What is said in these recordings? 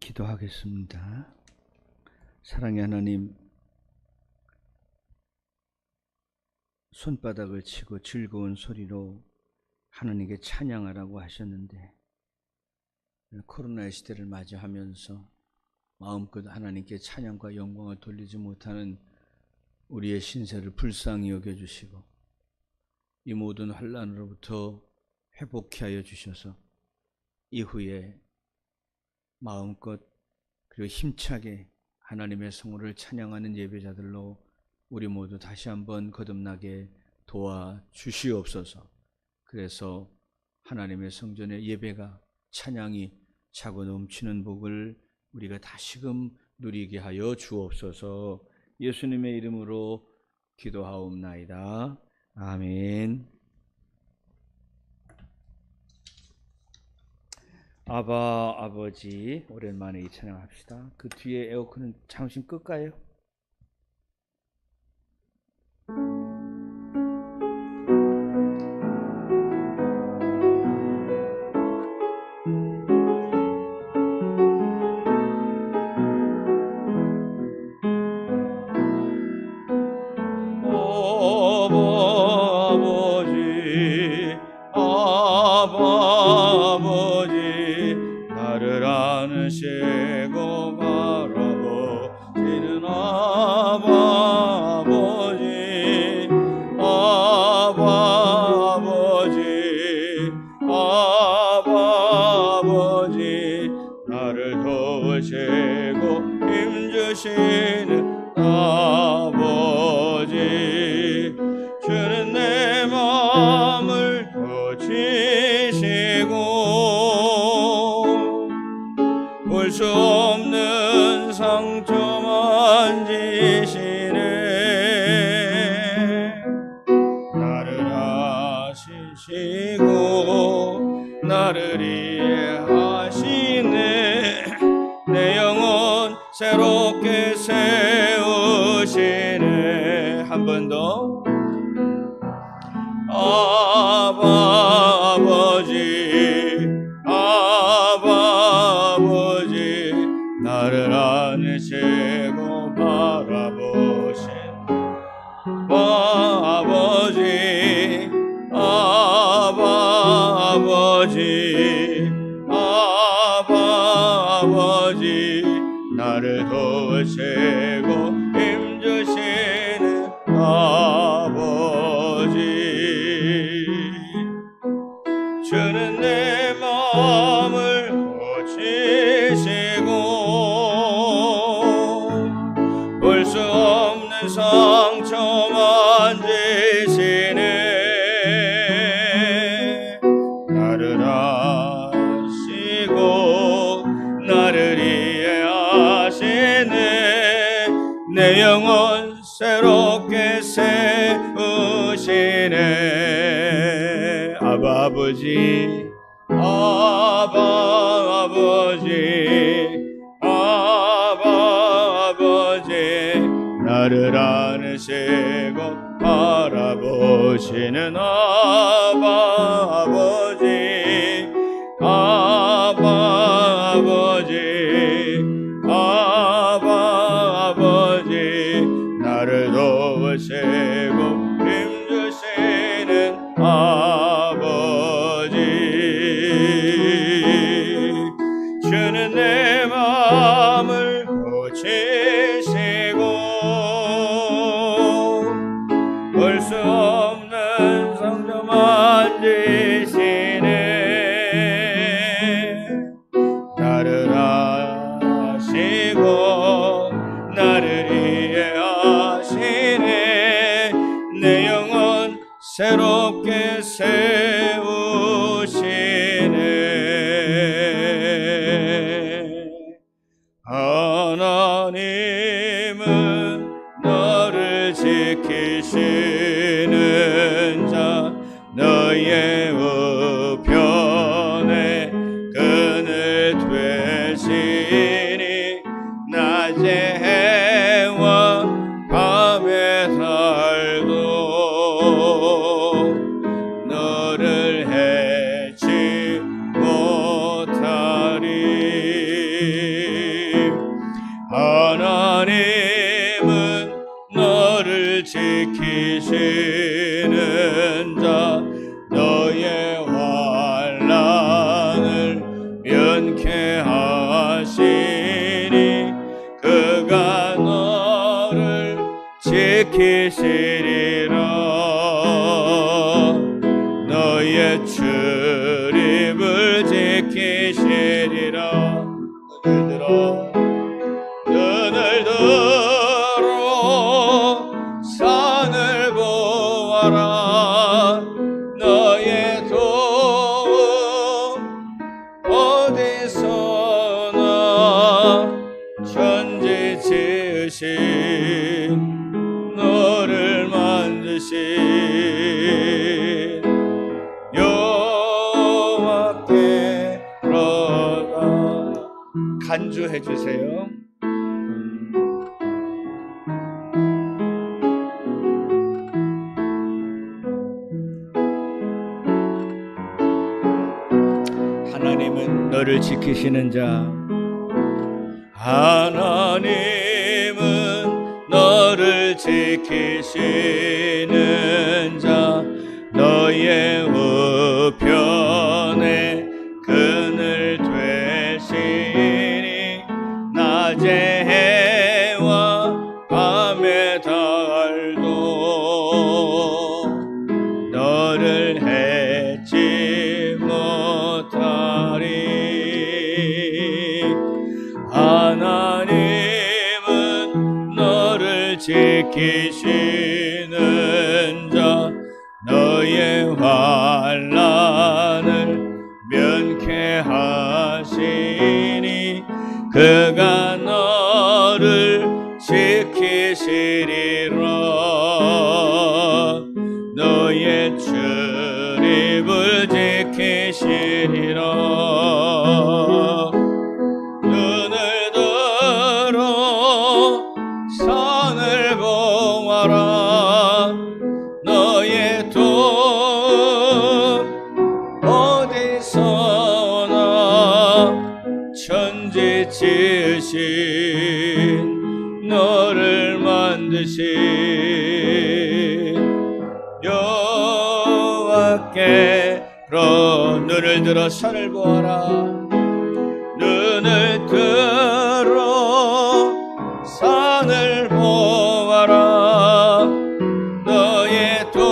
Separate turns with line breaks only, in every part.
기도하겠습니다. 사랑의 하나님, 손바닥을 치고 즐거운 소리로 하나님께 찬양하라고 하셨는데, 코로나의 시대를 맞이하면서 마음껏 하나님께 찬양과 영광을 돌리지 못하는 우리의 신세를 불쌍히 여겨주시고 이 모든 환난으로부터 회복케 하여 주셔서 이후에 마음껏 그리고 힘차게 하나님의 성호를 찬양하는 예배자들로 우리 모두 다시 한번 거듭나게 도와주시옵소서. 그래서 하나님의 성전의 예배가, 찬양이 차고 넘치는 복을 우리가 다시금 누리게 하여 주옵소서. 예수님의 이름으로 기도하옵나이다. 아멘. 아바 아버지, 오랜만에 이 찬양합시다. 그 뒤에 에어컨은 잠시 끌까요?
안으시고 바라보시는 아바 아버지, 아바 아버지, 아바 아버지, 나를 도우시고 힘주시는 아버지, 주는 내 마음을 고치시고 볼 수 없는 상처 만지시네. 나를 아시시고 나를 이해하시네. 내 영혼 새롭게 세우시네. 한 번 더. 아바 아버지, 아바 아버지, 나를 안으시고 바라보신 아버지, 아바 아버지, 아바 아버지, 나를 도우시고 힘주시는 아버지, 주는 내 마음을 고치시고 볼 수 없는 상처 만지시네. 나를 아시고 나를 이해하시네. 내 영혼 새롭게 세우시네. 아바 아버지, 아바 아버지, 아바 아버지, 나를 안으시고 바라보시는 아바 아버지, 아바 아버지, 아바 아버지, 나를 도우시고 힘주시는 아버지, 주는 내 마음을 고치시고 볼 수 없는 상처 만지시네. 나를 아시고 나를 이해하시네. 내 영혼 새롭게 세우시네. 하나님은 너를 지키시는 자, 너의 우편에 그늘 되시니 낮의 해와 밤의 달도 너를 해치 못하리. 지키시는 자 너의 환난을 면케하시니 그가 너를 지키시리라. 너의 출입을 지키시리라. 눈을 들어 산을 보아라. 너의 도움 어디서나 천지 지으신 너를 만드신 여호와께로다. 간주해 주세요. 하나님은 너를 지키시는 자. 하나님은 너를 지키시는 자. 너의 우편에 그늘 되시니 낮의 해와 밤의 달도 너를 해치 못하리. 하나님은 너를 지키시는 자. 너의 환난을 면케하시니 그가 너를 지키시리라. 너의 출입을 지키시리라. 눈을 들어 산을 보아라. 너의 도움 어디서나 천지 지으신 너를 만드신 여호와께로. 눈을 들어 산을 보아라. 눈을 들어 산을 보아라. 너의 도움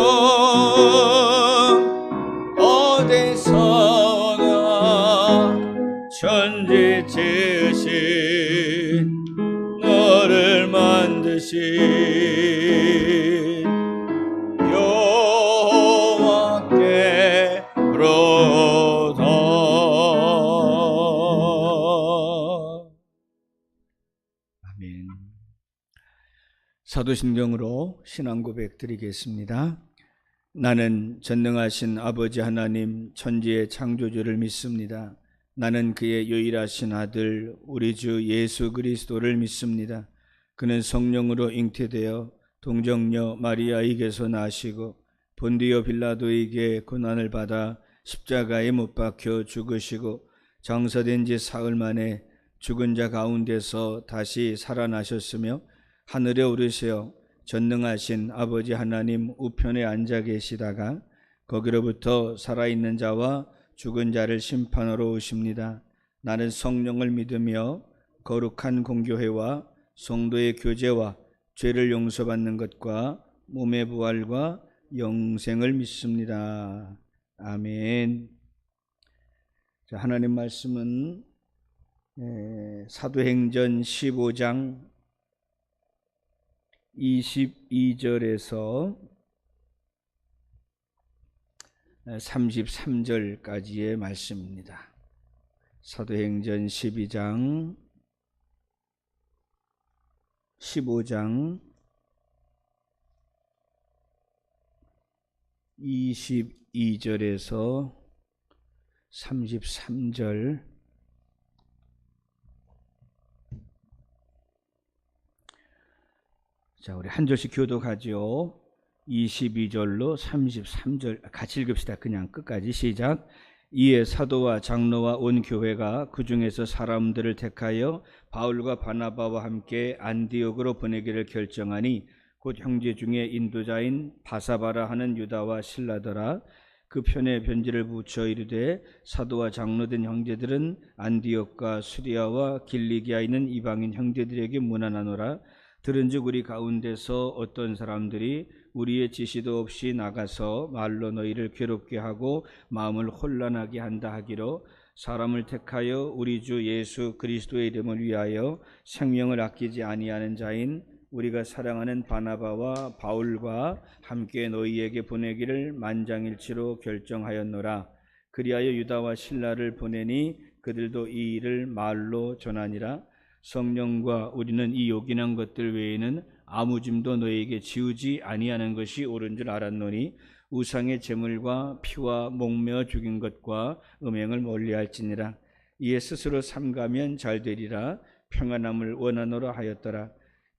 어디서나 천지 지으신 너를 만드신 여호와께로다. 아멘. 사도신경으로 신앙 고백 드리겠습니다. 나는 전능하신 아버지 하나님 천지의 창조주를 믿습니다. 나는 그의 유일하신 아들 우리 주 예수 그리스도를 믿습니다. 그는 성령으로 잉태되어 동정녀 마리아에게서 나시고 본디오 빌라도에게 고난을 받아 십자가에 못 박혀 죽으시고 장사된 지 사흘 만에 죽은 자 가운데서 다시 살아나셨으며 하늘에 오르시어 전능하신 아버지 하나님 우편에 앉아 계시다가 거기로부터 살아있는 자와 죽은 자를 심판하러 오십니다. 나는 성령을 믿으며 거룩한 공교회와 성도의 교제와 죄를 용서받는 것과 몸의 부활과 영생을 믿습니다. 아멘. 자, 하나님 말씀은 사도행전 15장 22절에서 33절까지의 말씀입니다. 사도행전 15장 22절에서 33절. 자, 우리 한 절씩 교독하죠. 22절로 33절 같이 읽읍시다. 그냥 끝까지 시작. 이에 사도와 장로와 온 교회가 그 중에서 사람들을 택하여 바울과 바나바와 함께 안디옥으로 보내기를 결정하니 곧 형제 중에 인도자인 바사바라 하는 유다와 실라더라. 그 편에 편지를 붙여 이르되 사도와 장로된 형제들은 안디옥과 수리아와 길리기아에 있는 이방인 형제들에게 문안하노라. 들은즉 우리 가운데서 어떤 사람들이 우리의 지시도 없이 나가서 말로 너희를 괴롭게 하고 마음을 혼란하게 한다 하기로 사람을 택하여 우리 주 예수 그리스도의 이름을 위하여 생명을 아끼지 아니하는 자인 우리가 사랑하는 바나바와 바울과 함께 너희에게 보내기를 만장일치로 결정하였노라. 그리하여 유다와 실라를 보내니 그들도 이 일을 말로 전하니라. 성령과 우리는 이 요긴한 것들 외에는 아무 짐도 너희에게 지우지 아니하는 것이 옳은 줄 알았노니 우상의 제물과 피와 목매어 죽인 것과 음행을 멀리할지니라. 이에 스스로 삼가면 잘 되리라. 평안함을 원하노라 하였더라.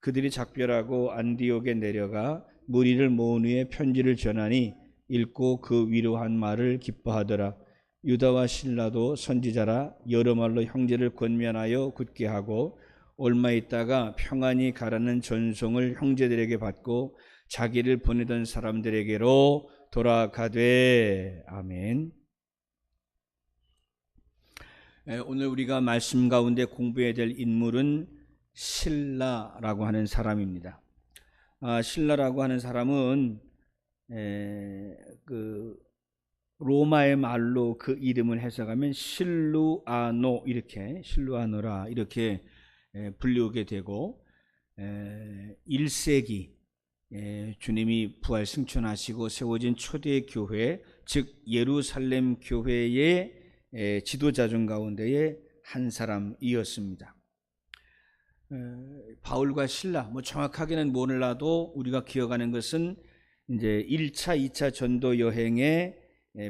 그들이 작별하고 안디옥에 내려가 무리를 모은 후에 편지를 전하니 읽고 그 위로한 말을 기뻐하더라. 유다와 실라도 선지자라 여러 말로 형제를 권면하여 굳게 하고 얼마 있다가 평안히 가라는 전송을 형제들에게 받고 자기를 보내던 사람들에게로 돌아가되. 아멘. 오늘 우리가 말씀 가운데 공부해야 될 인물은 실라라고 하는 사람입니다. 실라라고 하는 사람은 그 로마의 말로 그 이름을 해석하면 실루아노, 이렇게 실루아노라 이렇게 불리우게 되고 1세기 주님이 부활 승천하시고 세워진 초대 교회, 즉 예루살렘 교회의 지도자 중 가운데의 한 사람이었습니다. 바울과 실라, 정확하게는 몰라도 우리가 기억하는 것은 이제 1차, 2차 전도 여행에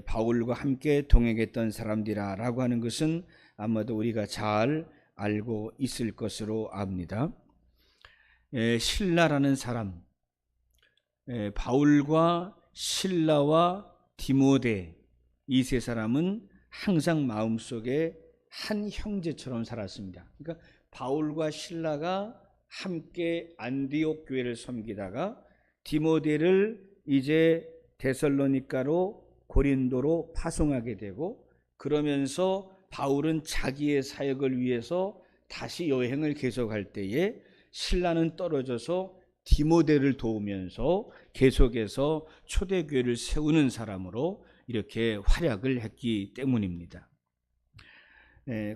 바울과 함께 동행했던 사람들이라고 하는 것은 아마도 우리가 잘 알고 있을 것으로 압니다. 실라라는 사람, 바울과 실라와 디모데, 이 세 사람은 항상 마음속에 한 형제처럼 살았습니다. 그러니까 바울과 실라가 함께 안디옥 교회를 섬기다가 디모데를 이제 데살로니가로 고린도로 파송하게 되고, 그러면서 바울은 자기의 사역을 위해서 다시 여행을 계속할 때에 실라는 떨어져서 디모데를 도우면서 계속해서 초대교회를 세우는 사람으로 이렇게 활약을 했기 때문입니다.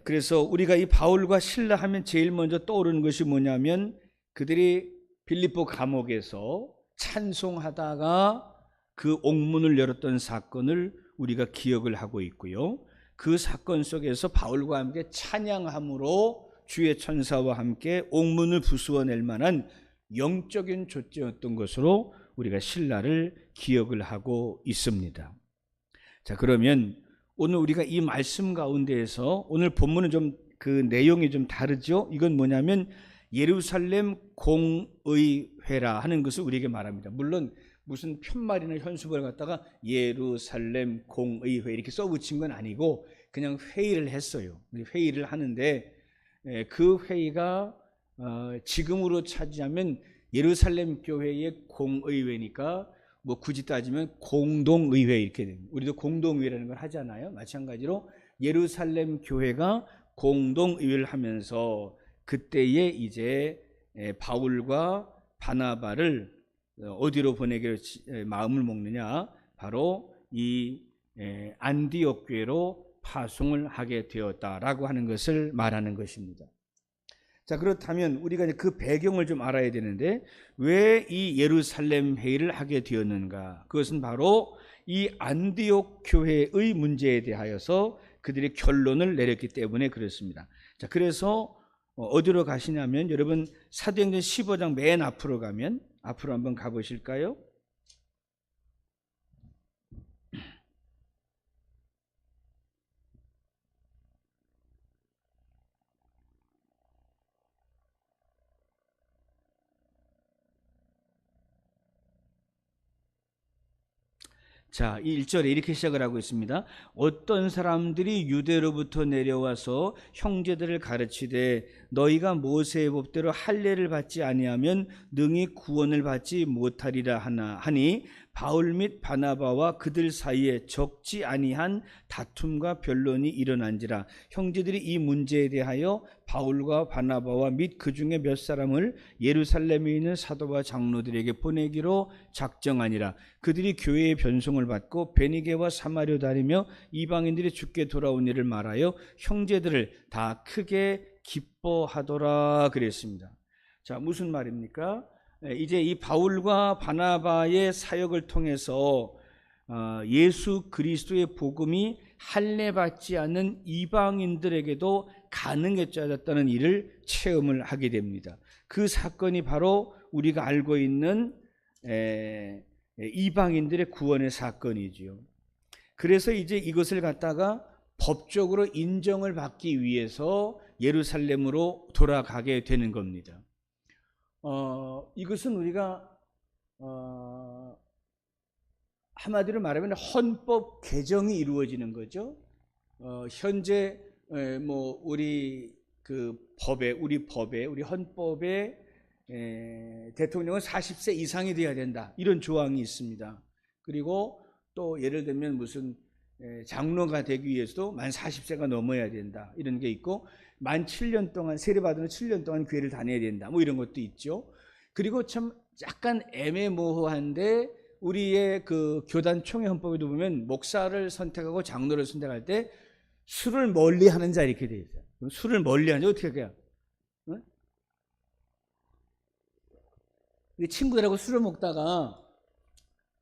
그래서 우리가 이 바울과 실라 하면 제일 먼저 떠오르는 것이 뭐냐면 그들이 빌립보 감옥에서 찬송하다가 그 옥문을 열었던 사건을 우리가 기억을 하고 있고요. 그 사건 속에서 바울과 함께 찬양함으로 주의 천사와 함께 옥문을 부수어낼 만한 영적인 존재였던 것으로 우리가 실라를 기억을 하고 있습니다. 자, 그러면 오늘 우리가 이 말씀 가운데에서 오늘 본문은 좀 그 내용이 좀 다르죠. 이건 뭐냐면 예루살렘 공의회라 하는 것을 우리에게 말합니다. 물론 무슨 편말이나 현수막을 갖다가 예루살렘 공의회 이렇게 써붙인 건 아니고 그냥 회의를 했어요. 회의를 하는데 그 회의가 지금으로 차지하면 예루살렘 교회의 공의회니까 뭐 굳이 따지면 공동의회 이렇게 됩니다. 우리도 공동의회라는 걸 하잖아요. 마찬가지로 예루살렘 교회가 공동의회를 하면서 그때에 이제 바울과 바나바를 어디로 보내기로 마음을 먹느냐, 바로 이 안디옥 교회로 파송을 하게 되었다라고 하는 것을 말하는 것입니다. 자, 그렇다면 우리가 그 배경을 좀 알아야 되는데 왜 이 예루살렘 회의를 하게 되었는가? 그것은 바로 이 안디옥 교회의 문제에 대하여서 그들이 결론을 내렸기 때문에 그렇습니다. 자, 그래서 어디로 가시냐면 여러분 사도행전 15장 맨 앞으로 가면, 앞으로 한번 가보실까요? 자, 이 1절에 이렇게 시작을 하고 있습니다. 어떤 사람들이 유대로부터 내려와서 형제들을 가르치되 너희가 모세의 법대로 할례를 받지 아니하면 능히 구원을 받지 못하리라 하니 바울 및 바나바와 그들 사이에 적지 아니한 다툼과 변론이 일어난지라. 형제들이 이 문제에 대하여 바울과 바나바와 및 그 중에 몇 사람을 예루살렘에 있는 사도와 장로들에게 보내기로 작정하니라. 그들이 교회의 변송을 받고 베니게와 사마리아 다니며 이방인들이 주께 돌아온 일을 말하여 형제들을 다 크게 기뻐하더라 그랬습니다. 자, 무슨 말입니까? 이제 이 바울과 바나바의 사역을 통해서 예수 그리스도의 복음이 할례받지 않는 이방인들에게도 가능해졌다는 일을 체험을 하게 됩니다. 그 사건이 바로 우리가 알고 있는 이방인들의 구원의 사건이지요. 그래서 이제 이것을 갖다가 법적으로 인정을 받기 위해서 예루살렘으로 돌아가게 되는 겁니다. 이것은 우리가 한마디로 말하면 헌법 개정이 이루어지는 거죠. 현재 우리 헌법에 대통령은 40세 이상이 돼야 된다, 이런 조항이 있습니다. 그리고 또 예를 들면 무슨 장로가 되기 위해서도 만 40세가 넘어야 된다, 이런 게 있고, 만 7년 동안 세례받은 7년 동안 교회를 다녀야 된다, 뭐 이런 것도 있죠. 그리고 참 약간 애매모호한데 우리의 그 교단 총회 헌법에도 보면 목사를 선택하고 장로를 선택할 때 술을 멀리하는 자 이렇게 돼 있어요. 그럼 술을 멀리하는 자 어떻게 해요? 친구들하고 술을 먹다가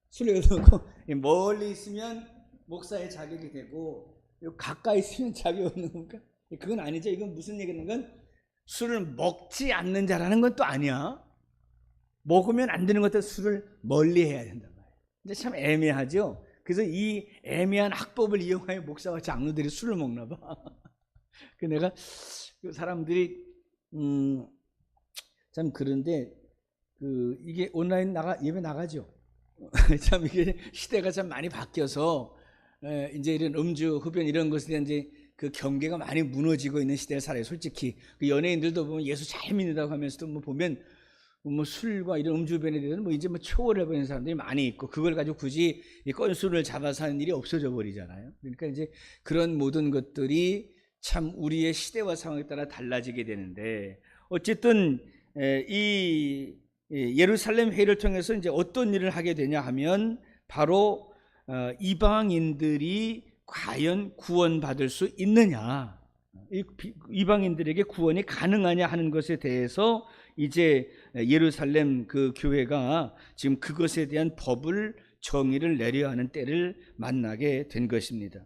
술을 먹고 멀리 있으면 목사의 자격이 되고 가까이 있으면 자격이 없는 겁니까? 그건 아니죠. 이건 무슨 얘기는 건 술을 먹지 않는 자라는 건 또 아니야. 먹으면 안 되는 것들 술을 멀리 해야 된단 말이에요. 근데 참 애매하죠. 그래서 이 애매한 학법을 이용하여 목사와 장로들이 술을 먹나 봐. 그 내가 그 사람들이 참 그런데 이게 온라인 예배 나가죠. 참 이게 시대가 참 많이 바뀌어서 이제 이런 음주, 흡연 이런 것에 대한 이제 그 경계가 많이 무너지고 있는 시대를 살아요. 솔직히 그 연예인들도 보면 예수 잘 믿는다고 하면서도 보면 술과 이런 음주변에 대해서는 이제 초월해 버리는 사람들이 많이 있고, 그걸 가지고 굳이 이 건수를 잡아서 하는 일이 없어져 버리잖아요. 그러니까 이제 그런 모든 것들이 참 우리의 시대와 상황에 따라 달라지게 되는데, 어쨌든 이 예루살렘 회의를 통해서 이제 어떤 일을 하게 되냐 하면 바로 이방인들이 과연 구원받을 수 있느냐, 이방인들에게 구원이 가능하냐 하는 것에 대해서 이제 예루살렘 그 교회가 지금 그것에 대한 법을, 정의를 내려야 하는 때를 만나게 된 것입니다.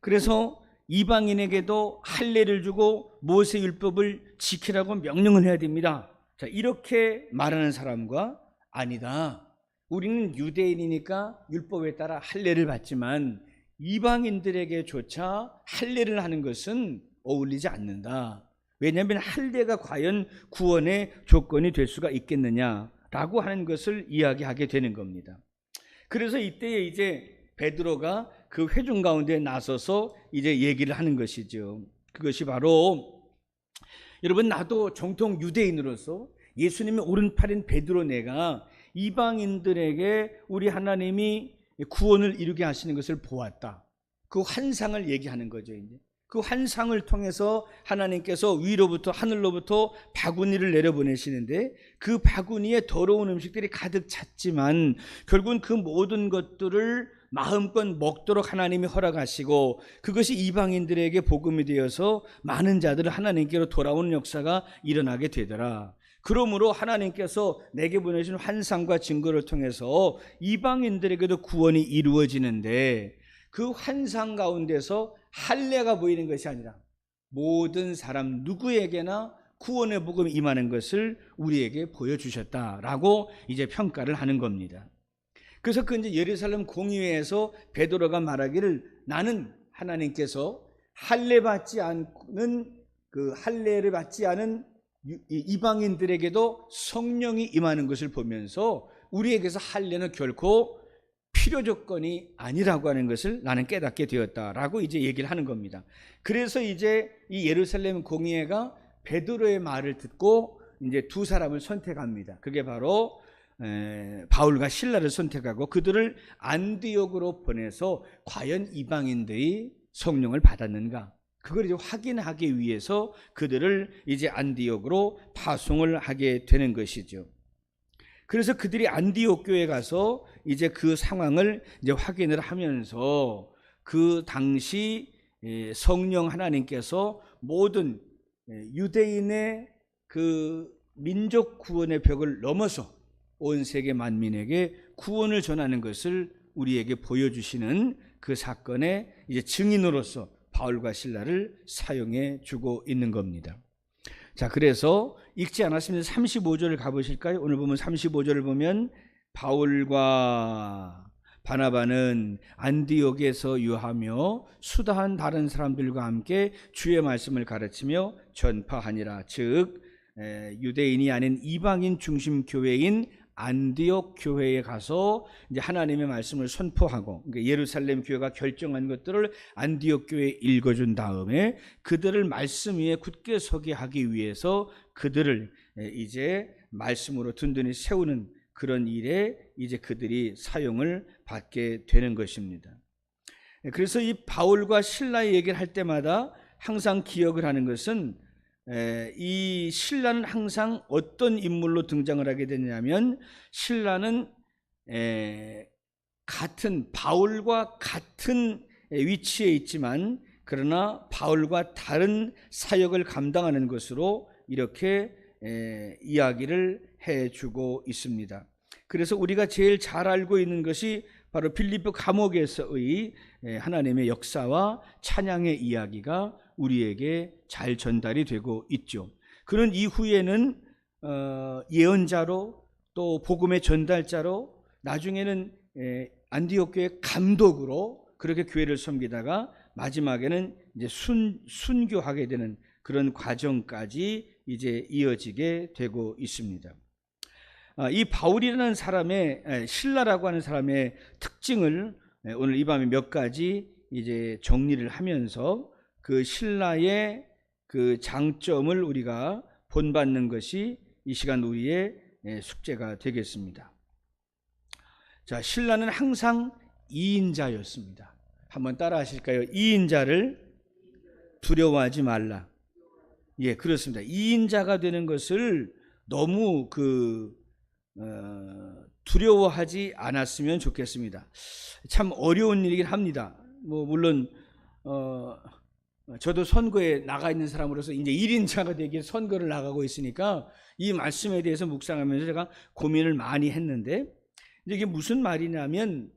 그래서 이방인에게도 할례를 주고 모세 율법을 지키라고 명령을 해야 됩니다. 자, 이렇게 말하는 사람과 아니다, 우리는 유대인이니까 율법에 따라 할례를 받지만 이방인들에게조차 할례를 하는 것은 어울리지 않는다. 왜냐하면 할례가 과연 구원의 조건이 될 수가 있겠느냐라고 하는 것을 이야기하게 되는 겁니다. 그래서 이때에 이제 베드로가 그 회중 가운데 나서서 이제 얘기를 하는 것이죠. 그것이 바로, 여러분, 나도 정통 유대인으로서 예수님의 오른팔인 베드로 내가 이방인들에게 우리 하나님이 구원을 이루게 하시는 것을 보았다. 그 환상을 얘기하는 거죠. 이제 그 환상을 통해서 하나님께서 위로부터, 하늘로부터 바구니를 내려보내시는데, 그 바구니에 더러운 음식들이 가득 찼지만 결국은 그 모든 것들을 마음껏 먹도록 하나님이 허락하시고, 그것이 이방인들에게 복음이 되어서 많은 자들을 하나님께로 돌아오는 역사가 일어나게 되더라. 그러므로 하나님께서 내게 보내신 환상과 증거를 통해서 이방인들에게도 구원이 이루어지는데, 그 환상 가운데서 할례가 보이는 것이 아니라 모든 사람 누구에게나 구원의 복음이 임하는 것을 우리에게 보여주셨다라고 이제 평가를 하는 겁니다. 그래서 그 이제 예루살렘 공의회에서 베드로가 말하기를, 나는 하나님께서 할례를 받지 않은 이방인들에게도 성령이 임하는 것을 보면서 우리에게서 할례는 결코 필요 조건이 아니라고 하는 것을 나는 깨닫게 되었다라고 이제 얘기를 하는 겁니다. 그래서 이제 이 예루살렘 공의회가 베드로의 말을 듣고 이제 두 사람을 선택합니다. 그게 바로 바울과 실라를 선택하고 그들을 안디옥으로 보내서 과연 이방인들이 성령을 받았는가? 그걸 이제 확인하기 위해서 그들을 이제 안디옥으로 파송을 하게 되는 것이죠. 그래서 그들이 안디옥 교회에 가서 이제 그 상황을 이제 확인을 하면서 그 당시 성령 하나님께서 모든 유대인의 그 민족 구원의 벽을 넘어서 온 세계 만민에게 구원을 전하는 것을 우리에게 보여주시는 그 사건의 이제 증인으로서 바울과 실라를 사용해 주고 있는 겁니다. 자, 그래서 읽지 않았으면 35절을 가보실까요? 오늘 보면 35절을 보면 바울과 바나바는 안디옥에서 유하며 수다한 다른 사람들과 함께 주의 말씀을 가르치며 전파하니라. 즉 유대인이 아닌 이방인 중심 교회인 안디옥 교회에 가서 이제 하나님의 말씀을 선포하고, 그러니까 예루살렘 교회가 결정한 것들을 안디옥 교회에 읽어준 다음에 그들을 말씀 위에 굳게 서게 하기 위해서 그들을 이제 말씀으로 든든히 세우는 그런 일에 이제 그들이 사용을 받게 되는 것입니다. 그래서 이 바울과 실라의 얘기를 할 때마다 항상 기억을 하는 것은 이 실라는 항상 어떤 인물로 등장을 하게 되냐면 실라는 같은 바울과 같은 위치에 있지만 그러나 바울과 다른 사역을 감당하는 것으로 이렇게 이야기를 해주고 있습니다. 그래서 우리가 제일 잘 알고 있는 것이 바로 빌립보 감옥에서의 하나님의 역사와 찬양의 이야기가 우리에게 잘 전달이 되고 있죠. 그런 이후에는 예언자로 또 복음의 전달자로 나중에는 안디옥 교회 감독으로 그렇게 교회를 섬기다가 마지막에는 이제 순교하게 되는 그런 과정까지 이제 이어지게 되고 있습니다. 이 바울이라는 사람의 실라라고 하는 사람의 특징을 오늘 이 밤에 몇 가지 이제 정리를 하면서 그 신라의 그 장점을 우리가 본받는 것이 이 시간 우리의 숙제가 되겠습니다. 자, 신라는 항상 이인자였습니다. 한번 따라 하실까요? 이인자를 두려워하지 말라. 예, 그렇습니다. 이인자가 되는 것을 너무 두려워하지 않았으면 좋겠습니다. 참 어려운 일이긴 합니다. 물론 저도 선거에 나가 있는 사람으로서 이제 1인자가 되기 위해서 선거를 나가고 있으니까 이 말씀에 대해서 묵상하면서 제가 고민을 많이 했는데, 이게 무슨 말이냐면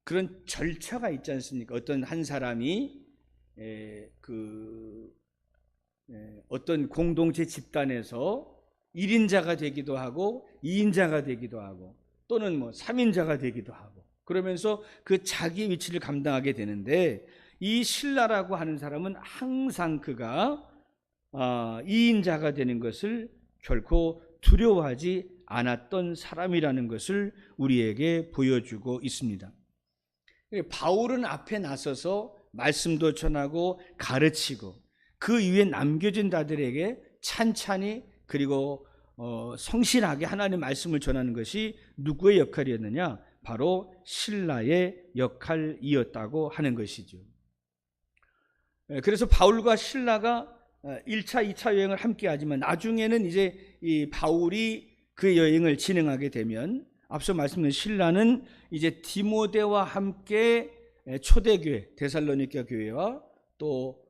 그런 절차가 있지 않습니까? 어떤 한 사람이 어떤 공동체 집단에서 1인자가 되기도 하고 2인자가 되기도 하고 또는 3인자가 되기도 하고 그러면서 그 자기 위치를 감당하게 되는데, 이 실라라고 하는 사람은 항상 그가 2인자가 되는 것을 결코 두려워하지 않았던 사람이라는 것을 우리에게 보여주고 있습니다. 바울은 앞에 나서서 말씀도 전하고 가르치고 그 위에 남겨진 자들에게 찬찬히 그리고 성실하게 하나님의 말씀을 전하는 것이 누구의 역할이었느냐? 바로 실라의 역할이었다고 하는 것이죠. 그래서 바울과 실라가 1차, 2차 여행을 함께 하지만 나중에는 이제 이 바울이 그 여행을 진행하게 되면 앞서 말씀드린 실라는 이제 디모데와 함께 초대교회, 데살로니가 교회와 또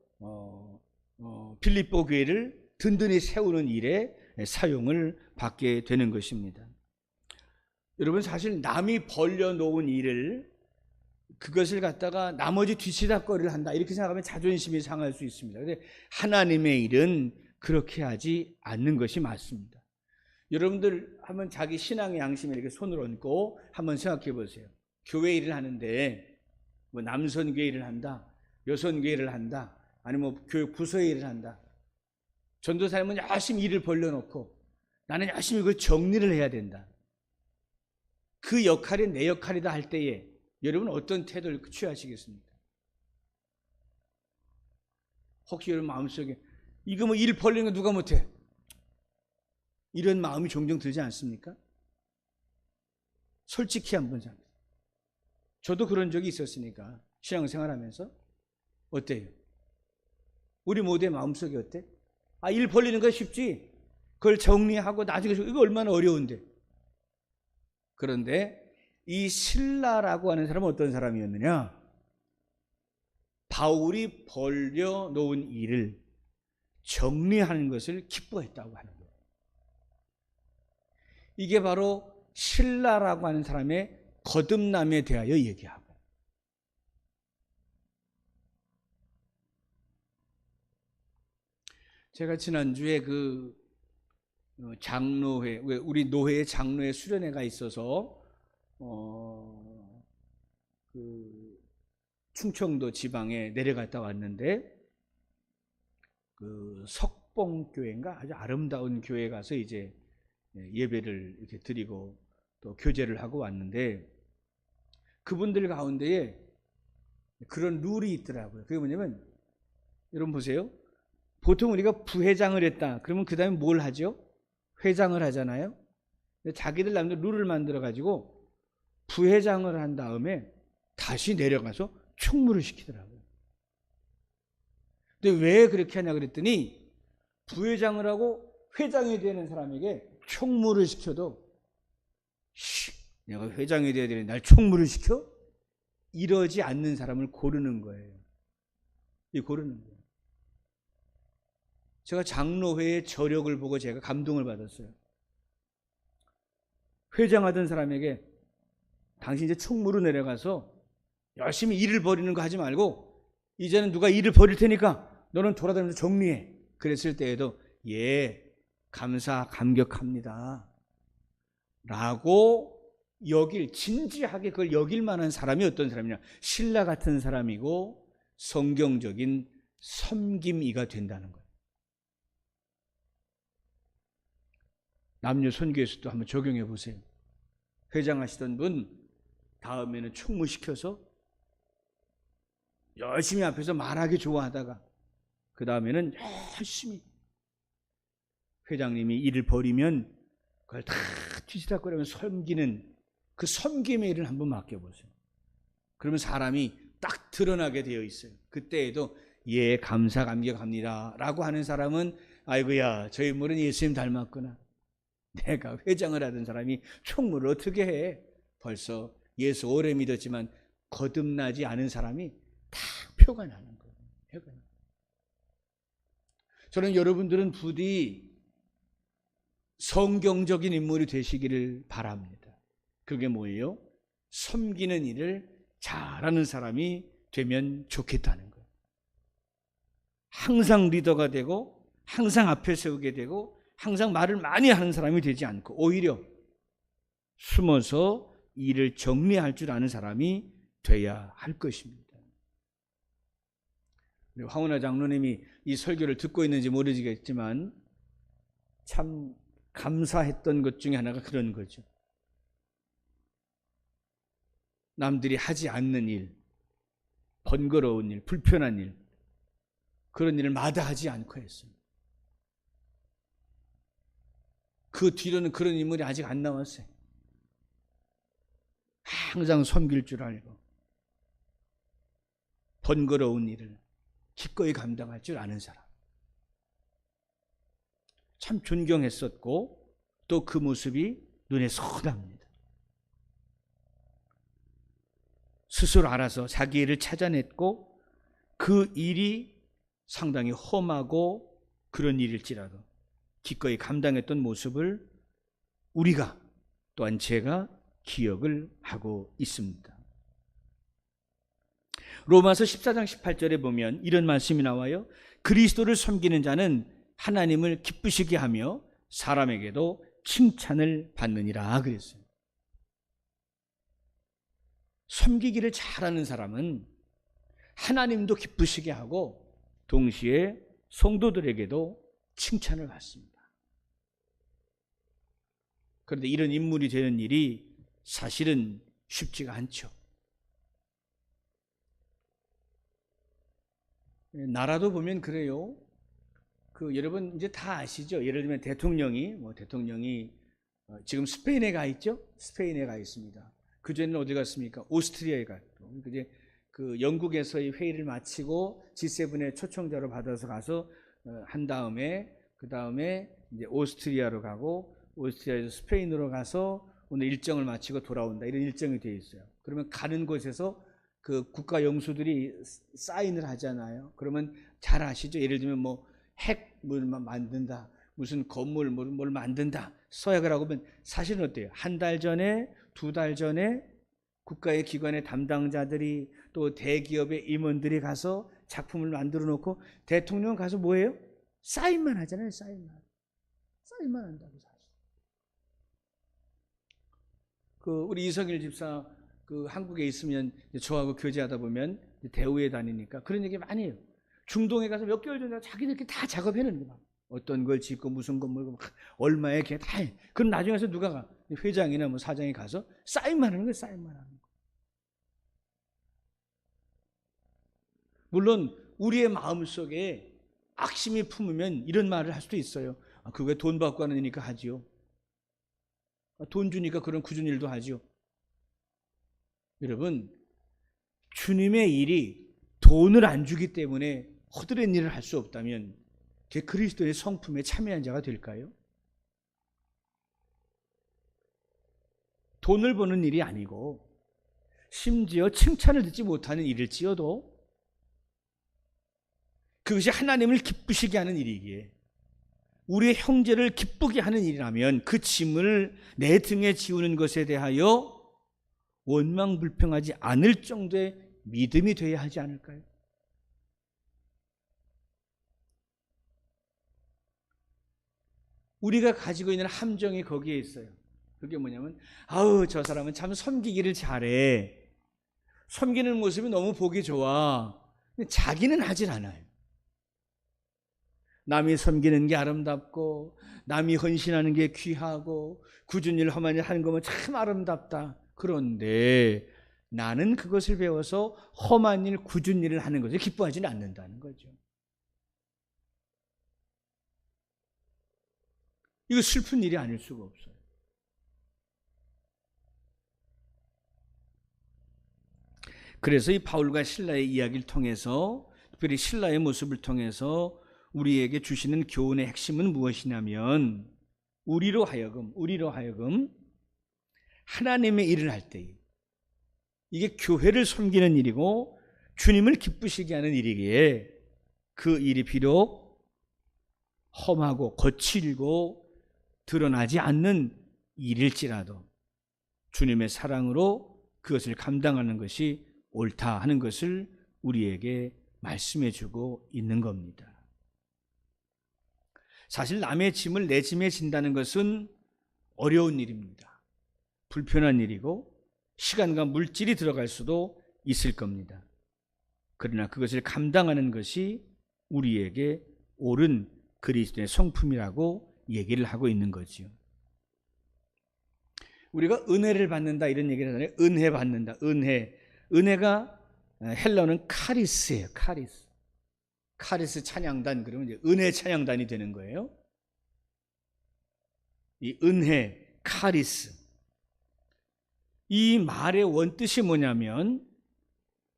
빌립보 교회를 든든히 세우는 일에 사용을 받게 되는 것입니다. 여러분, 사실 남이 벌려놓은 일을 그것을 갖다가 나머지 뒤치다거리를 한다 이렇게 생각하면 자존심이 상할 수 있습니다. 그런데 하나님의 일은 그렇게 하지 않는 것이 맞습니다. 여러분들 한번 자기 신앙의 양심에 이렇게 손을 얹고 한번 생각해 보세요. 교회 일을 하는데 남선 교회 일을 한다, 여선 교회 일을 한다, 아니면 교육 부서의 일을 한다. 전도사님은 열심히 일을 벌려놓고 나는 열심히 그 정리를 해야 된다. 그 역할이 내 역할이다 할 때에 여러분 어떤 태도를 취하시겠습니까? 혹시 여러분 마음속에 이거 뭐 일 벌리는 거 누가 못해? 이런 마음이 종종 들지 않습니까? 솔직히 한번 생각해요. 저도 그런 적이 있었으니까 신앙생활하면서 어때요? 우리 모두의 마음속이 어때? 아, 일 벌리는 거 쉽지. 그걸 정리하고 나중에 이거 얼마나 어려운데. 그런데 이 실라라고 하는 사람은 어떤 사람이었느냐? 바울이 벌려놓은 일을 정리하는 것을 기뻐했다고 하는 거예요. 이게 바로 실라라고 하는 사람의 거듭남에 대하여 얘기하고, 제가 지난주에 그 장로회, 우리 노회의 장로회 수련회가 있어서 그 충청도 지방에 내려갔다 왔는데, 그 석봉교회인가 아주 아름다운 교회 가서 이제 예배를 이렇게 드리고 또 교제를 하고 왔는데, 그분들 가운데에 그런 룰이 있더라고요. 그게 뭐냐면, 여러분 보세요. 보통 우리가 부회장을 했다 그러면 그 다음에 뭘 하죠? 회장을 하잖아요. 자기들 나름대로 룰을 만들어 가지고 부회장을 한 다음에 다시 내려가서 총무를 시키더라고요. 근데 왜 그렇게 하냐 그랬더니, 부회장을 하고 회장이 되는 사람에게 총무를 시켜도 내가 회장이 돼야 되는데 날 총무를 시켜? 이러지 않는 사람을 고르는 거예요. 이 고르는 거예요. 제가 장로회의 저력을 보고 제가 감동을 받았어요. 회장하던 사람에게 당신 이제 총무로 내려가서 열심히 일을 벌이는 거 하지 말고 이제는 누가 일을 벌일 테니까 너는 돌아다니면서 정리해. 그랬을 때에도 예, 감격합니다 라고 진지하게 그걸 여길 만한 사람이 어떤 사람이냐? 신라 같은 사람이고 성경적인 섬김이가 된다는 거예요. 남녀 선교에서도 한번 적용해 보세요. 회장하시던 분 다음에는 총무시켜서 열심히 앞에서 말하기 좋아하다가 그 다음에는 열심히 회장님이 일을 벌이면 그걸 다 뒤지락거리면서 섬기는 그 섬김의 일을 한번 맡겨보세요. 그러면 사람이 딱 드러나게 되어 있어요. 그때에도 예, 감격합니다 라고 하는 사람은 아이고야, 저 인물은 예수님 닮았구나. 내가 회장을 하던 사람이 총무를 어떻게 해? 벌써 예수 오래 믿었지만 거듭나지 않은 사람이 다 표가 나는 거예요. 표가 나는 거예요. 저는 여러분들은 부디 성경적인 인물이 되시기를 바랍니다. 그게 뭐예요? 섬기는 일을 잘하는 사람이 되면 좋겠다는 거예요. 항상 리더가 되고 항상 앞에 세우게 되고 항상 말을 많이 하는 사람이 되지 않고 오히려 숨어서 일을 정리할 줄 아는 사람이 돼야 할 것입니다. 황운하 장로님이 이 설교를 듣고 있는지 모르겠지만 참 감사했던 것 중에 하나가 그런 거죠. 남들이 하지 않는 일, 번거로운 일, 불편한 일, 그런 일을 마다하지 않고 했어요. 그 뒤로는 그런 인물이 아직 안 나왔어요. 항상 섬길 줄 알고 번거로운 일을 기꺼이 감당할 줄 아는 사람. 참 존경했었고 또 그 모습이 눈에 선합니다. 스스로 알아서 자기 일을 찾아냈고 그 일이 상당히 험하고 그런 일일지라도 기꺼이 감당했던 모습을 우리가 또한 제가 기억을 하고 있습니다. 로마서 14장 18절에 보면 이런 말씀이 나와요. 그리스도를 섬기는 자는 하나님을 기쁘시게 하며 사람에게도 칭찬을 받느니라 그랬어요. 섬기기를 잘하는 사람은 하나님도 기쁘시게 하고 동시에 성도들에게도 칭찬을 받습니다. 그런데 이런 인물이 되는 일이 사실은 쉽지가 않죠. 나라도 보면 그래요. 여러분 이제 다 아시죠? 예를 들면 대통령이 지금 스페인에 가 있죠? 스페인에 가 있습니다. 그 전에는 어디 갔습니까? 오스트리아에 갔고. 이제 영국에서의 회의를 마치고 G7의 초청자로 받아서 가서 한 다음에 그 다음에 이제 오스트리아로 가고 오스트리아에서 스페인으로 가서 오늘 일정을 마치고 돌아온다. 이런 일정이 되어 있어요. 그러면 가는 곳에서 그 국가 영수들이 사인을 하잖아요. 그러면 잘 아시죠? 예를 들면 핵을 만든다, 무슨 건물 뭘 만든다 서약을 하고 보면 사실은 어때요? 한 달 전에, 두 달 전에 국가의 기관의 담당자들이 또 대기업의 임원들이 가서 작품을 만들어 놓고 대통령 가서 뭐예요? 사인만 하잖아요. 사인만 한다고 사실. 우리 이성일 집사 한국에 있으면 저하고 교제하다 보면 대우에 다니니까 그런 얘기 많이 해요. 중동에 가서 몇 개월 전에 자기들끼리 다 작업해놓는 거야. 어떤 걸 짓고 무슨 건물 얼마에 걔 다 해. 그럼 나중에 가서 누가 가? 회장이나 사장이 가서 사인만 하는 거예요. 사인만 하는 거. 물론 우리의 마음속에 악심이 품으면 이런 말을 할 수도 있어요. 그게 돈 받고 하는 일이니까 하지요. 돈 주니까 그런 굳은 일도 하지요. 여러분, 주님의 일이 돈을 안 주기 때문에 허드렛 일을 할 수 없다면 그게 그리스도의 성품에 참여한 자가 될까요? 돈을 버는 일이 아니고 심지어 칭찬을 듣지 못하는 일일지어도 그것이 하나님을 기쁘시게 하는 일이기에 우리의 형제를 기쁘게 하는 일이라면 그 짐을 내 등에 지우는 것에 대하여 원망불평하지 않을 정도의 믿음이 되어야 하지 않을까요? 우리가 가지고 있는 함정이 거기에 있어요. 그게 뭐냐면 저 사람은 참 섬기기를 잘해. 섬기는 모습이 너무 보기 좋아. 근데 자기는 하질 않아요. 남이 섬기는 게 아름답고 남이 헌신하는 게 귀하고 굳은 일 험한 일 하는 거면 참 아름답다. 그런데 나는 그것을 배워서 험한 일, 굳은 일을 하는 것을 기뻐하지는 않는다는 거죠. 이거 슬픈 일이 아닐 수가 없어요. 그래서 이 바울과 실라의 이야기를 통해서, 특별히 실라의 모습을 통해서 우리에게 주시는 교훈의 핵심은 무엇이냐면 우리로 하여금 하나님의 일을 할 때 이게 교회를 섬기는 일이고 주님을 기쁘시게 하는 일이기에 그 일이 비록 험하고 거칠고 드러나지 않는 일일지라도 주님의 사랑으로 그것을 감당하는 것이 옳다 하는 것을 우리에게 말씀해 주고 있는 겁니다. 사실 남의 짐을 내 짐에 진다는 것은 어려운 일입니다. 불편한 일이고 시간과 물질이 들어갈 수도 있을 겁니다. 그러나 그것을 감당하는 것이 우리에게 옳은 그리스도의 성품이라고 얘기를 하고 있는 거지요. 우리가 은혜를 받는다 이런 얘기를 하잖아요. 은혜 받는다. 은혜가 헬라어는 카리스예요. 카리스 찬양단, 그러면 이제 은혜 찬양단이 되는 거예요. 이 은혜, 카리스. 이 말의 원뜻이 뭐냐면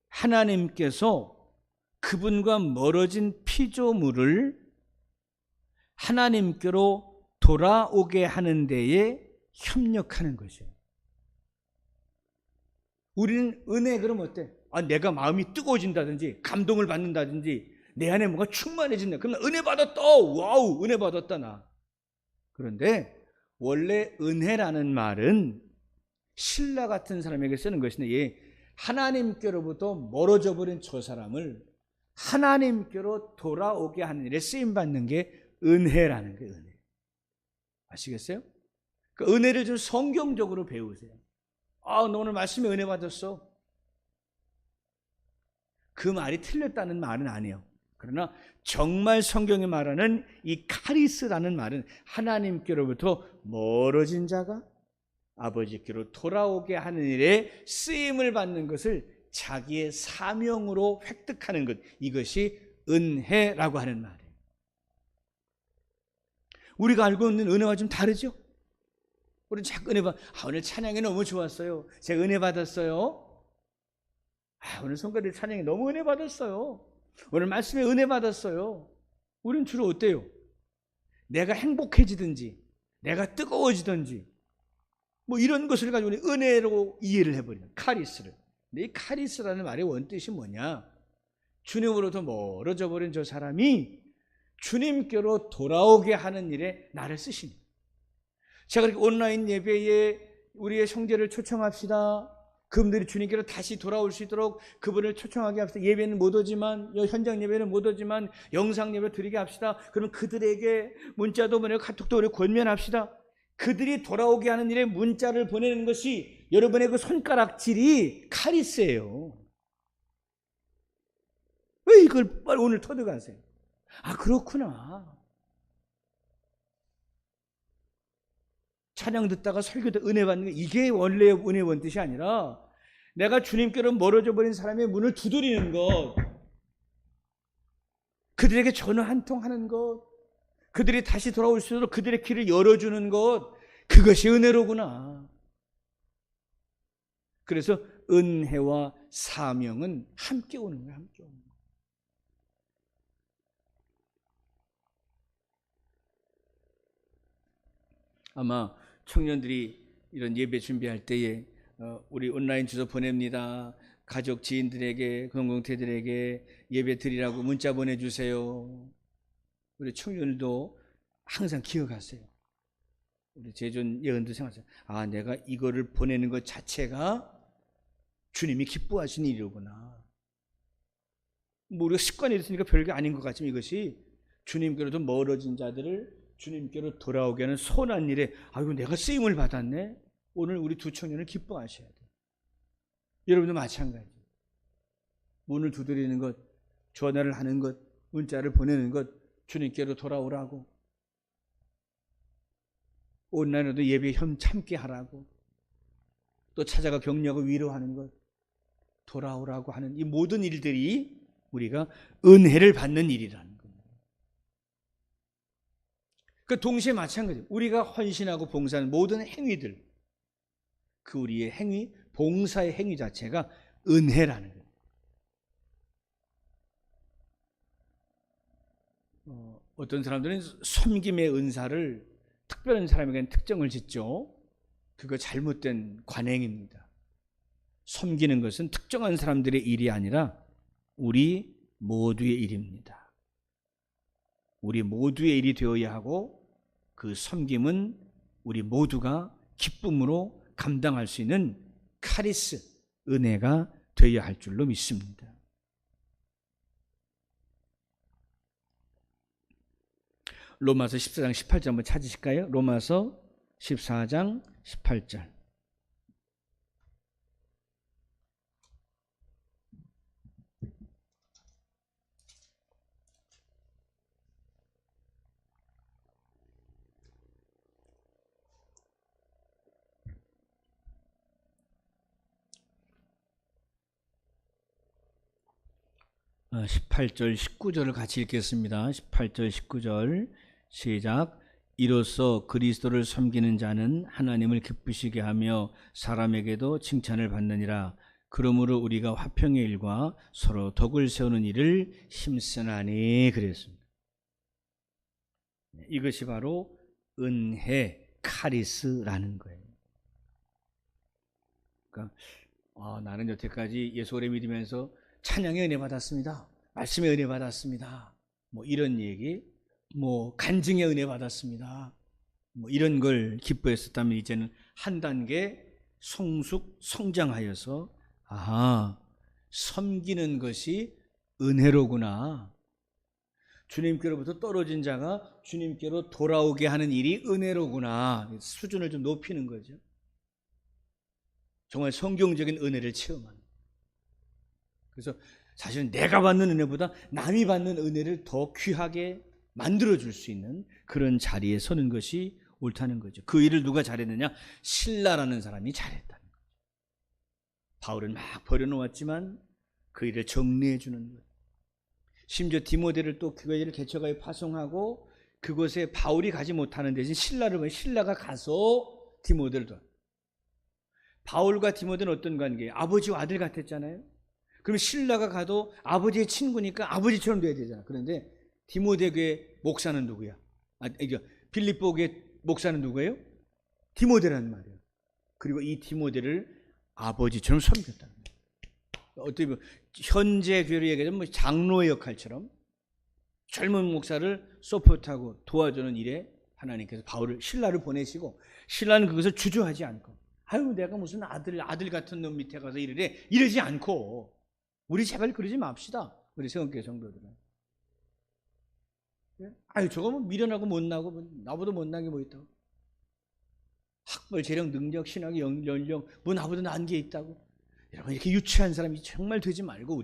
하나님께서 그분과 멀어진 피조물을 하나님께로 돌아오게 하는 데에 협력하는 것이에요. 우리는 은혜 그러면 어때? 내가 마음이 뜨거워진다든지 감동을 받는다든지 내 안에 뭔가 충만해진다. 그러면 은혜 받았다. 와우, 은혜 받았다 나. 그런데 원래 은혜라는 말은 신라 같은 사람에게 쓰는 것인데 하나님께로부터 멀어져 버린 저 사람을 하나님께로 돌아오게 하는 일에 쓰임받는 게 은혜라는 거예요. 은혜. 아시겠어요? 그 은혜를 좀 성경적으로 배우세요. 너 오늘 말씀에 은혜 받았어. 그 말이 틀렸다는 말은 아니에요. 그러나 정말 성경이 말하는 이 카리스라는 말은 하나님께로부터 멀어진 자가 아버지께로 돌아오게 하는 일에 쓰임을 받는 것을 자기의 사명으로 획득하는 것, 이것이 은혜라고 하는 말이에요. 우리가 알고 있는 은혜와 좀 다르죠? 우리는 자꾸 은혜 오늘 찬양이 너무 좋았어요. 제가 은혜 받았어요. 오늘 성가대 찬양이 너무 은혜 받았어요. 오늘 말씀에 은혜 받았어요. 우리는 주로 어때요? 내가 행복해지든지 내가 뜨거워지든지 뭐 이런 것을 가지고 은혜로 이해를 해버리는 카리스를. 근데 이 카리스라는 말의 원뜻이 뭐냐? 주님으로부터 멀어져 버린 저 사람이 주님께로 돌아오게 하는 일에 나를 쓰시는. 제가 이렇게 온라인 예배에 우리의 형제를 초청합시다. 그분들이 주님께로 다시 돌아올 수 있도록 그분을 초청하게 합시다. 예배는 못 오지만, 현장 예배는 못 오지만 영상 예배 드리게 합시다. 그러면 그들에게 문자도 보내고 카톡도 보내고 권면합시다. 그들이 돌아오게 하는 일에 문자를 보내는 것이 여러분의 그 손가락질이 카리스예요. 왜 이걸 빨리 오늘 터득하세요? 그렇구나. 찬양 듣다가 설교 때 은혜 받는 게 이게 원래 은혜 원뜻이 아니라 내가 주님께로 멀어져 버린 사람의 문을 두드리는 것, 그들에게 전화 한 통 하는 것, 그들이 다시 돌아올 수 있도록 그들의 길을 열어주는 것, 그것이 은혜로구나. 그래서 은혜와 사명은 함께 오는 거예요. 함께 오는 거예요. 아마 청년들이 이런 예배 준비할 때에 우리 온라인 주소 보냅니다. 가족 지인들에게 공동체들에게 예배 드리라고 문자 보내주세요. 우리 청년들도 항상 기억하세요. 우리 제존 예언도 생각하세요. 내가 이거를 보내는 것 자체가 주님이 기뻐하시는 일이구나. 뭐 우리가 습관이 됐으니까 별게 아닌 것 같지만 이것이 주님께로도 멀어진 자들을 주님께로 돌아오게 하는 선한 일에 이거 내가 쓰임을 받았네. 오늘 우리 두 청년을 기뻐하셔야 돼요. 여러분도 마찬가지. 문을 두드리는 것, 전화를 하는 것, 문자를 보내는 것, 주님께로 돌아오라고. 온라인으로도 예배 참게 하라고. 또 찾아가 격려하고 위로하는 것, 돌아오라고 하는 이 모든 일들이 우리가 은혜를 받는 일이라는 겁니다. 그 동시에 마찬가지예요. 우리가 헌신하고 봉사하는 모든 행위들, 그 우리의 행위, 봉사의 행위 자체가 은혜라는 거예요. 어떤 사람들은 섬김의 은사를 특별한 사람에게는 특정을 짓죠. 그거 잘못된 관행입니다. 섬기는 것은 특정한 사람들의 일이 아니라 우리 모두의 일입니다. 우리 모두의 일이 되어야 하고 그 섬김은 우리 모두가 기쁨으로 감당할 수 있는 카리스, 은혜가 되어야 할 줄로 믿습니다. 로마서 14장 18절 한번 찾으실까요? 로마서 14장 18절. 아, 18절 19절을 같이 읽겠습니다. 18절 19절 시작. 이로써 그리스도를 섬기는 자는 하나님을 기쁘시게 하며 사람에게도 칭찬을 받느니라. 그러므로 우리가 화평의 일과 서로 덕을 세우는 일을 힘쓰나니. 그랬습니다. 이것이 바로 은혜, 카리스라는 거예요. 그러니까 나는 여태까지 예수 오래 믿으면서 찬양의 은혜 받았습니다. 말씀의 은혜 받았습니다. 뭐 이런 얘기, 뭐 간증의 은혜 받았습니다. 뭐 이런 걸 기뻐했었다면 이제는 한 단계 성장하여서 섬기는 것이 은혜로구나. 주님께로부터 떨어진 자가 주님께로 돌아오게 하는 일이 은혜로구나. 수준을 좀 높이는 거죠. 정말 성경적인 은혜를 체험하는. 그래서 사실은 내가 받는 은혜보다 남이 받는 은혜를 더 귀하게 만들어줄 수 있는 그런 자리에 서는 것이 옳다는 거죠. 그 일을 누가 잘했느냐? 실라라는 사람이 잘했다는 거죠. 바울은 막 버려놓았지만 그 일을 정리해 주는 거예요. 심지어 디모데를 또 교회를 개척하여 파송하고 그곳에 바울이 가지 못하는 대신 신라가 가서 디모데를 도와. 바울과 디모데는 어떤 관계예요? 아버지와 아들 같았잖아요. 그럼 신라가 가도 아버지의 친구니까 아버지처럼 돼야 되잖아. 그런데 디모데 교회 목사는 누구야? 빌립보 교회 목사는 누구예요? 디모데라는 말이에요. 그리고 이 디모데를 아버지처럼 섬겼다는 거예요. 어떻게 보면 현재 교회로 얘기하자면 뭐 장로의 역할처럼 젊은 목사를 서포트하고 도와주는 일에 하나님께서 신라를 보내시고, 신라는 그것을 주저하지 않고, 아유 내가 무슨 아들 같은 놈 밑에 가서 일을 해, 이러지 않고, 우리 제발 그러지 맙시다. 우리 세원교회 성도들은. 아유 저거 뭐 미련하고 못나고 뭐 나보다 못난 게 뭐 있다고. 학벌, 재력, 능력, 신학, 연령 뭐 나보다 나은 게 있다고. 여러분 이렇게 유치한 사람이 정말 되지 말고,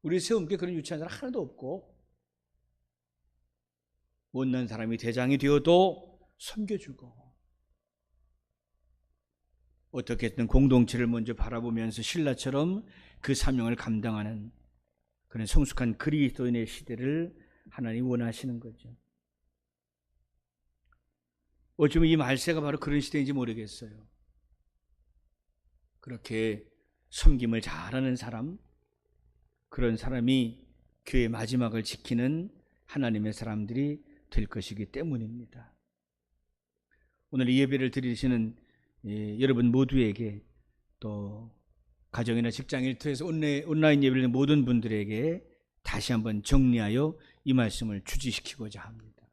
우리 세움교회 그런 유치한 사람 하나도 없고, 못난 사람이 대장이 되어도 섬겨주고, 어떻게든 공동체를 먼저 바라보면서 신라처럼 그 사명을 감당하는 그런 성숙한 그리스도인의 시대를 하나님 원하시는 거죠. 어쩌면 이 말세가 바로 그런 시대인지 모르겠어요. 그렇게 섬김을 잘하는 사람, 그런 사람이 교회의 마지막을 지키는 하나님의 사람들이 될 것이기 때문입니다. 오늘 이 예배를 드리시는 여러분 모두에게, 또 가정이나 직장 일터에서 온라인 예배를 드리는 모든 분들에게 다시 한번 정리하여 이 말씀을 주지시키고자 합니다.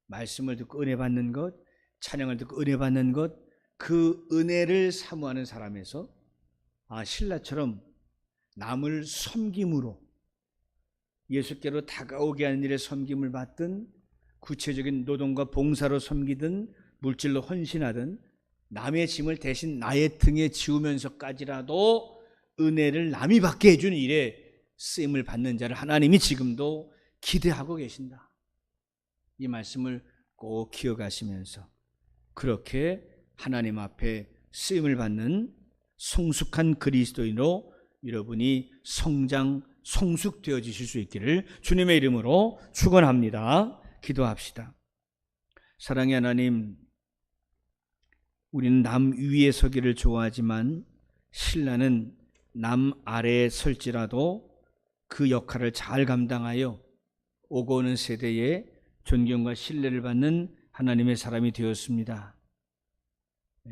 말씀을 듣고 은혜 받는 것, 찬양을 듣고 은혜 받는 것, 그 은혜를 사모하는 사람에서 신라처럼 남을 섬김으로, 예수께로 다가오게 하는 일에 섬김을 받든, 구체적인 노동과 봉사로 섬기든, 물질로 헌신하든, 남의 짐을 대신 나의 등에 지우면서까지라도 은혜를 남이 받게 해주는 일에 쓰임을 받는 자를 하나님이 지금도 기대하고 계신다. 이 말씀을 꼭 기억하시면서 그렇게 하나님 앞에 쓰임을 받는 성숙한 그리스도인으로 여러분이 성숙되어지실 수 있기를 주님의 이름으로 축원합니다. 기도합시다. 사랑의 하나님, 우리는 남 위에 서기를 좋아하지만 신라는 남 아래에 설지라도 그 역할을 잘 감당하여 오고 오는 세대에 존경과 신뢰를 받는 하나님의 사람이 되었습니다.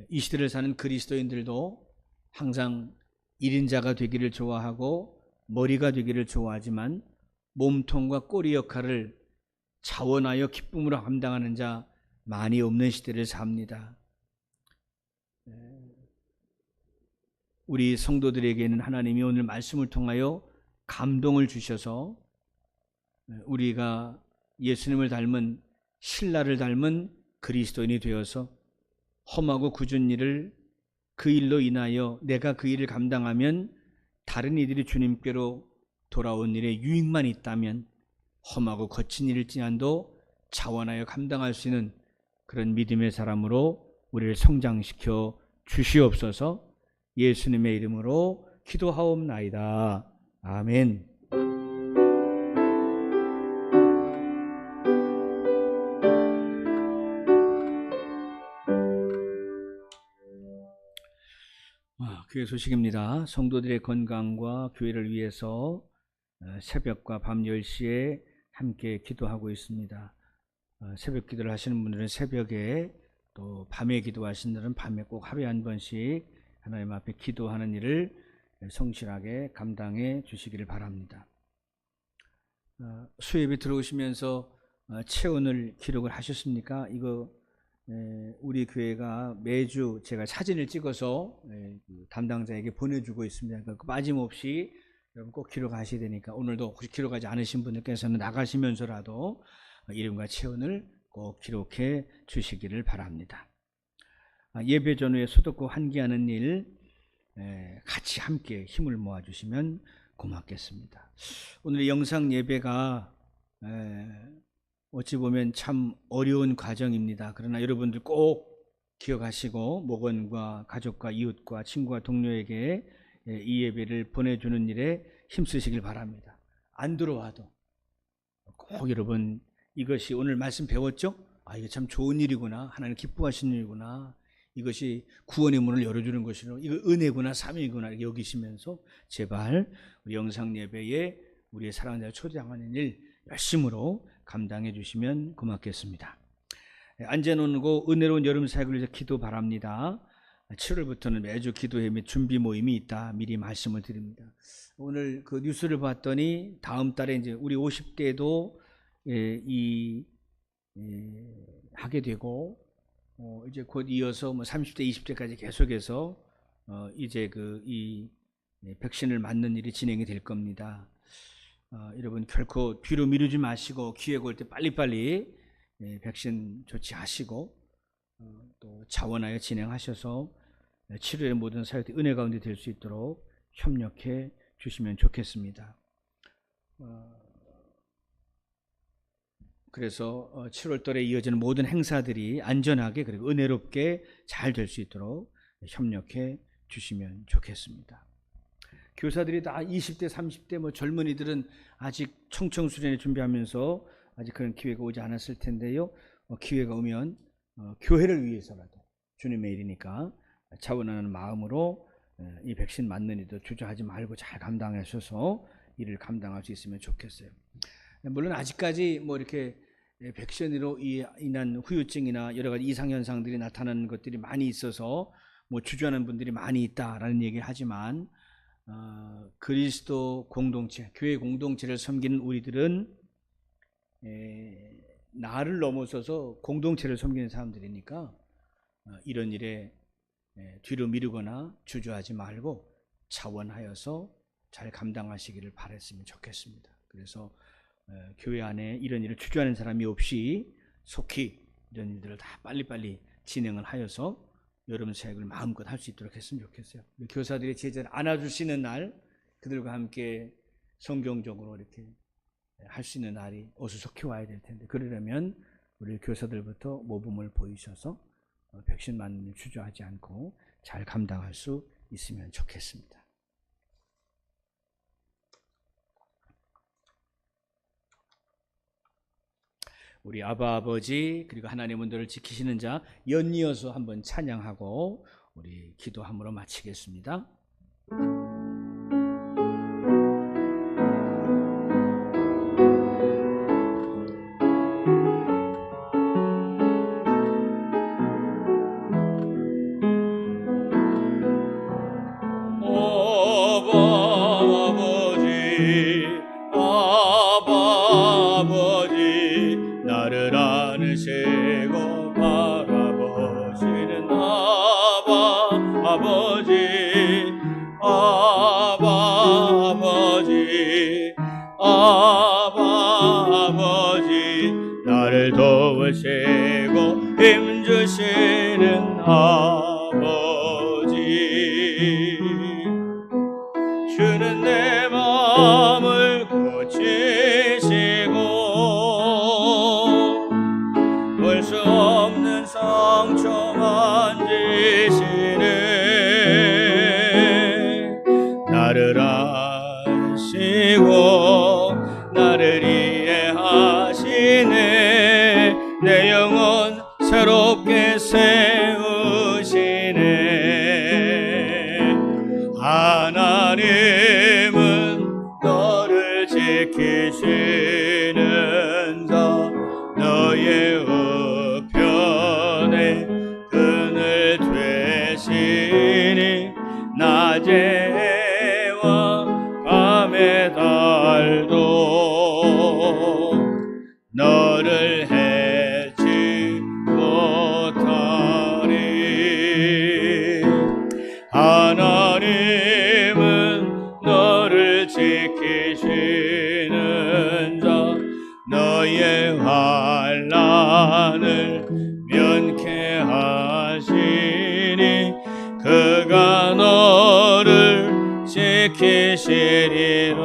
이 시대를 사는 그리스도인들도 항상 1인자가 되기를 좋아하고 머리가 되기를 좋아하지만 몸통과 꼬리 역할을 자원하여 기쁨으로 감당하는 자 많이 없는 시대를 삽니다. 우리 성도들에게는 하나님이 오늘 말씀을 통하여 감동을 주셔서 우리가 예수님을 닮은, 신라를 닮은 그리스도인이 되어서 험하고 굳은 일을, 그 일로 인하여 내가 그 일을 감당하면 다른 이들이 주님께로 돌아온 일에 유익만 있다면 험하고 거친 일일지라도 자원하여 감당할 수 있는 그런 믿음의 사람으로 우리를 성장시켜 주시옵소서. 예수님의 이름으로 기도하옵나이다. 아멘. 교회 소식입니다. 성도들의 건강과 교회를 위해서 새벽과 밤 10시에 함께 기도하고 있습니다. 새벽 기도를 하시는 분들은 새벽에, 또 밤에 기도하시는 분들은 밤에 꼭 하루에 한 번씩 하나님 앞에 기도하는 일을 성실하게 감당해 주시기를 바랍니다. 수요예배 들어오시면서 체온을 기록을 하셨습니까? 이거 우리 교회가 매주 제가 사진을 찍어서 담당자에게 보내주고 있습니다. 그러니까 빠짐없이 여러분 꼭 기록하셔야 되니까, 오늘도 혹시 기록하지 않으신 분들께서는 나가시면서라도 이름과 체온을 꼭 기록해 주시기를 바랍니다. 예배 전후에 소독과 환기하는 일 같이 함께 힘을 모아주시면 고맙겠습니다. 오늘의 영상 예배가 어찌 보면 참 어려운 과정입니다. 그러나 여러분들 꼭 기억하시고 목원과 가족과 이웃과 친구와 동료에게 이 예배를 보내주는 일에 힘쓰시길 바랍니다. 안 들어와도 꼭 여러분 이것이 오늘 말씀 배웠죠? 아, 이게 참 좋은 일이구나. 하나님 기뻐하시는 일이구나. 이것이 구원의 문을 열어주는 것이구나. 이거 은혜구나, 사명이구나 여기시면서 제발 우리 영상 예배에 우리의 사랑하는 자를 초대하는 일 열심으로 감당해 주시면 고맙겠습니다. 안전하고 은혜로운 여름 사역을 위해서 기도 바랍니다. 7월부터는 매주 기도회 및 준비 모임이 있다 미리 말씀을 드립니다. 오늘 그 뉴스를 봤더니 다음 달에 이제 우리 50대도 하게 되고 이제 곧 이어서 뭐 30대, 20대까지 계속해서 이제 이 백신을 맞는 일이 진행이 될 겁니다. 여러분 결코 뒤로 미루지 마시고 기회가 올 때 빨리빨리 백신 조치하시고 또 자원하여 진행하셔서 7월의 모든 사역들이 은혜 가운데 될 수 있도록 협력해 주시면 좋겠습니다. 그래서 7월 달에 이어지는 모든 행사들이 안전하게 그리고 은혜롭게 잘 될 수 있도록 협력해 주시면 좋겠습니다. 교사들이 다 20대, 30대 뭐 젊은이들은 아직 청청수련회 준비하면서 아직 그런 기회가 오지 않았을 텐데요. 기회가 오면 교회를 위해서라도 주님의 일이니까 자원하는 마음으로 이 백신 맞는 일도 주저하지 말고 잘 감당하셔서 일을 감당할 수 있으면 좋겠어요. 물론 아직까지 뭐 이렇게 백신으로 인한 후유증이나 여러 가지 이상 현상들이 나타나는 것들이 많이 있어서 뭐 주저하는 분들이 많이 있다라는 얘기를 하지만 그리스도 공동체, 교회 공동체를 섬기는 우리들은 나를 넘어서서 공동체를 섬기는 사람들이니까 이런 일에 뒤로 미루거나 주저하지 말고 자원하여서 잘 감당하시기를 바랬으면 좋겠습니다. 그래서 교회 안에 이런 일을 주저하는 사람이 없이 속히 이런 일들을 다 빨리빨리 진행을 하여서 여러분 사역을 마음껏 할 수 있도록 했으면 좋겠어요. 교사들이 제자를 안아주시는 날 그들과 함께 성경적으로 이렇게 할 수 있는 날이 어서 속히 와야 될 텐데 그러려면 우리 교사들부터 모범을 보이셔서 백신 맞는 일 주저하지 않고 잘 감당할 수 있으면 좋겠습니다. 우리 아바 아버지 그리고 하나님은 너를 지키시는 자 연이어서 한번 찬양하고 우리 기도함으로 마치겠습니다.
나를 안으시고 바라보시는 아바 아버지 아바 아버지 아바 아버지 나를 도우시고 힘주시는 아버지 주는 내 마음을 고치시고 볼 수 없는 상처 만지시네 나를 아시고 나를 이해하시네 내 영혼 새롭게 세우시네 하나님은 너를 지키시는 자 너의 우편에 그늘 되시니 낮에와 밤의 달도 너를 해치 못하리 하나님은 너를 지키시는 자 너의 환난을 면케 하시니 그가 너를 지키시리라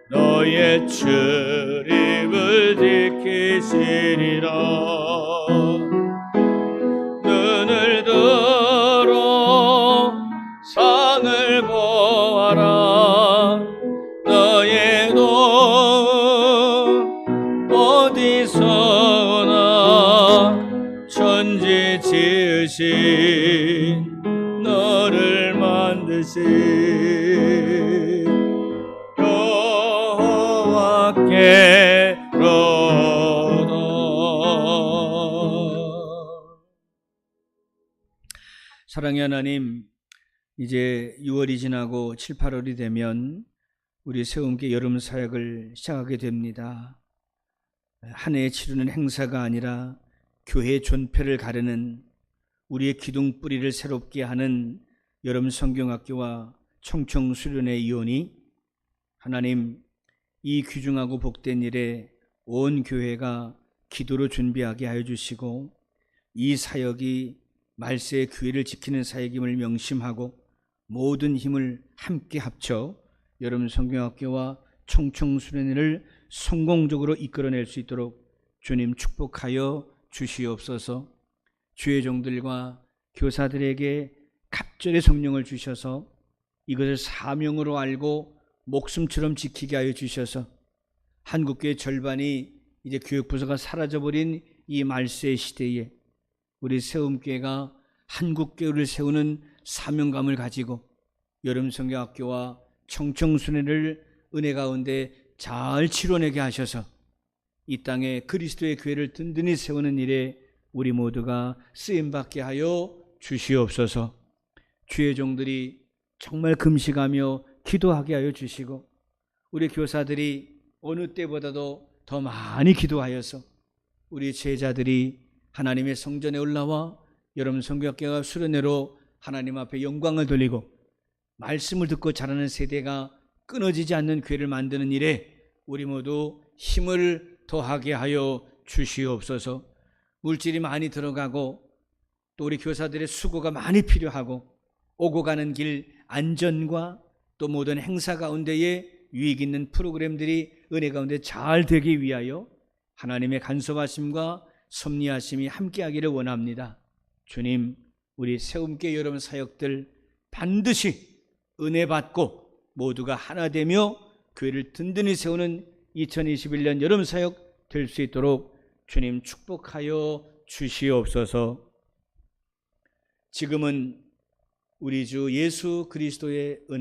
너의 출입
아버지 지으신 너를 만드신 여호와께로다. 사랑의 하나님, 이제 6월이 지나고 7, 8월이 되면 우리 세움교회 여름 사역을 시작하게 됩니다. 한 해에 치르는 행사가 아니라 교회 존폐를 가르는 우리의 기둥 뿌리를 새롭게 하는 여름 성경학교와 청청수련회 이혼이 하나님, 이 귀중하고 복된 일에 온 교회가 기도로 준비하게 하여 주시고 이 사역이 말세의 교회를 지키는 사역임을 명심하고 모든 힘을 함께 합쳐 여름 성경학교와 청청수련회를 성공적으로 이끌어낼 수 있도록 주님 축복하여 주시옵소서. 주의 종들과 교사들에게 갑절의 성령을 주셔서 이것을 사명으로 알고 목숨처럼 지키게 하여 주셔서 한국교회 절반이 이제 교육부서가 사라져버린 이 말세의 시대에 우리 세움교회가 한국교회를 세우는 사명감을 가지고 여름성경학교와 청청수련회를 은혜 가운데 잘 치러내게 하셔서 이 땅에 그리스도의 교회를 든든히 세우는 일에 우리 모두가 쓰임받게 하여 주시옵소서. 주의 종들이 정말 금식하며 기도하게 하여 주시고 우리 교사들이 어느 때보다도 더 많이 기도하여서 우리 제자들이 하나님의 성전에 올라와 여러분 성경학교와 수련회로 하나님 앞에 영광을 돌리고 말씀을 듣고 자라는 세대가 끊어지지 않는 교회를 만드는 일에 우리 모두 힘을 더하게 하여 주시옵소서. 물질이 많이 들어가고 또 우리 교사들의 수고가 많이 필요하고 오고 가는 길 안전과 또 모든 행사 가운데에 유익 있는 프로그램들이 은혜 가운데 잘 되기 위하여 하나님의 간섭하심과 섭리하심이 함께하기를 원합니다. 주님, 우리 세움교회 여러분 사역들 반드시 은혜 받고 모두가 하나 되며 교회를 든든히 세우는 2021년 여름 사역 될 수 있도록 주님 축복하여 주시옵소서. 지금은 우리 주 예수 그리스도의 은혜